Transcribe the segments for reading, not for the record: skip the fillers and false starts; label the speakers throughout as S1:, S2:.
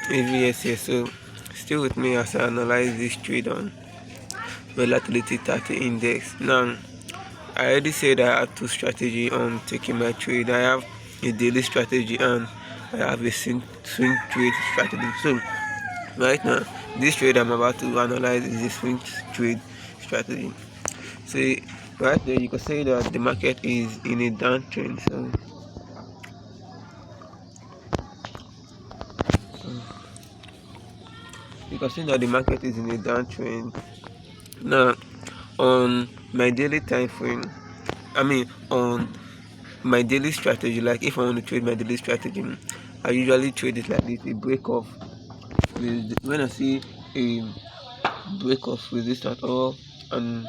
S1: Yes, yes. So still with me as I analyze this trade on volatility 30 index. Now I already said I have two strategy on taking my trade. I have a daily strategy and I have a swing trade strategy. So right now this trade I'm about to analyze is a swing trade strategy. So right there you can say that the market is in a downtrend. So you can see that the market is in a downtrend. Now on my daily time frame, on my daily strategy, like if I want to trade my daily strategy, I usually trade it like this: a break off when I see a break of resistance or an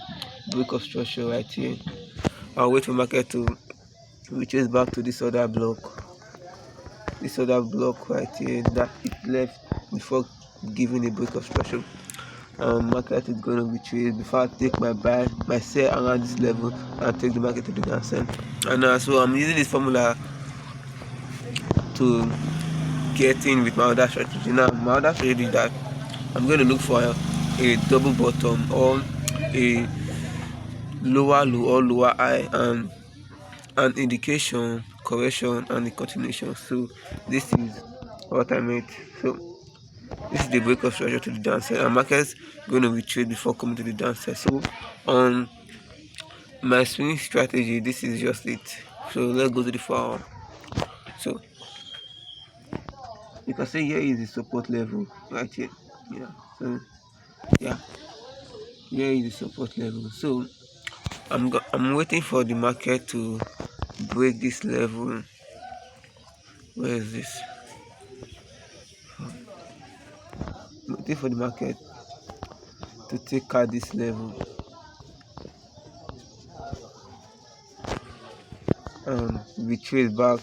S1: break of structure right here, I'll wait for market to retrace back to this other block right here that it left before giving a break of structure. Market is going to retrace before I take my sell around this level and take the market to the downside. And so I'm using this formula to get in with my other strategy. Now my other strategy is that I'm going to look for a double bottom or a lower low or lower high and an indication, correction and a continuation. So this is what I meant. So this is the break of structure to the downside and market's going to retreat before coming to the downside. So on my swing strategy, this is just it. So let's go to the 4 hour. So you can say here is the support level right here. Yeah. So yeah, here is the support level. So I'm waiting for the market to break this level. Where is this? I'm waiting for the market to take out this level and retrace back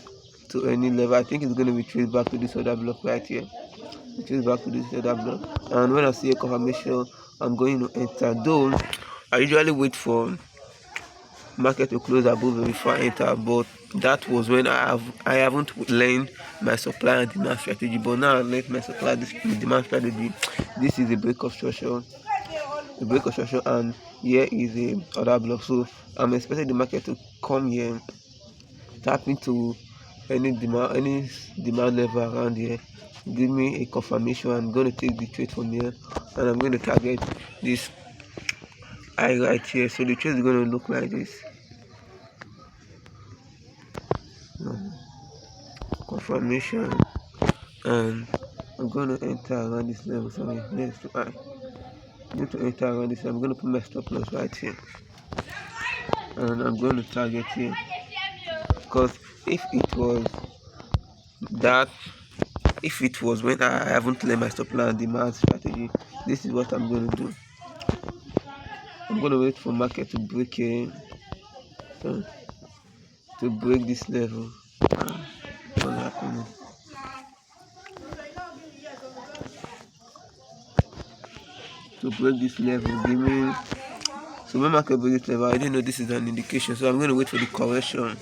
S1: to any level. I think it's going to retrace back to this other block right here. Retrace back to this other block. And when I see a confirmation, I'm going to enter. Though I usually wait for market to close above it before I enter, but that was when I haven't learned my supply and demand strategy. But now I learned my supply and demand strategy. This is a break of structure, and here is a other block. So I'm expecting the market to come here, tap into any demand level around here, give me a confirmation. I'm going to take the trade from here and I'm going to target this high right here. So the trade is going to look like this. Confirmation, and I'm going to enter around this level. Sorry, next to I need to enter around this. I'm going to put my stop loss right here and I'm going to target here, because if it was when I haven't learned my stop loss and demand strategy, this is what I'm going to do. I'm going to wait for market to break this level. What's happening? To break this level, give me. So when market breaks this level, I didn't know this is an indication. So I'm going to wait for the correction.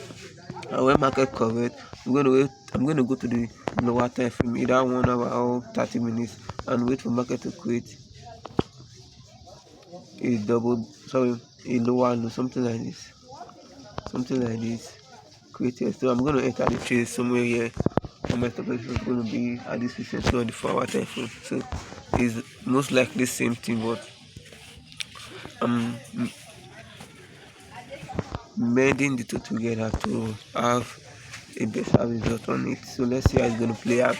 S1: And when market correct, I'm going to go to the lower time frame, either 1 hour or 30 minutes, and wait for market to create a lower low, something like this. Created. So I'm going to enter the trade somewhere here. And my stop loss is going to be at this percent on the 4 hour time frame. So it's most likely same thing, but I'm mending the two together to have a better result on it. So let's see how it's going to play out.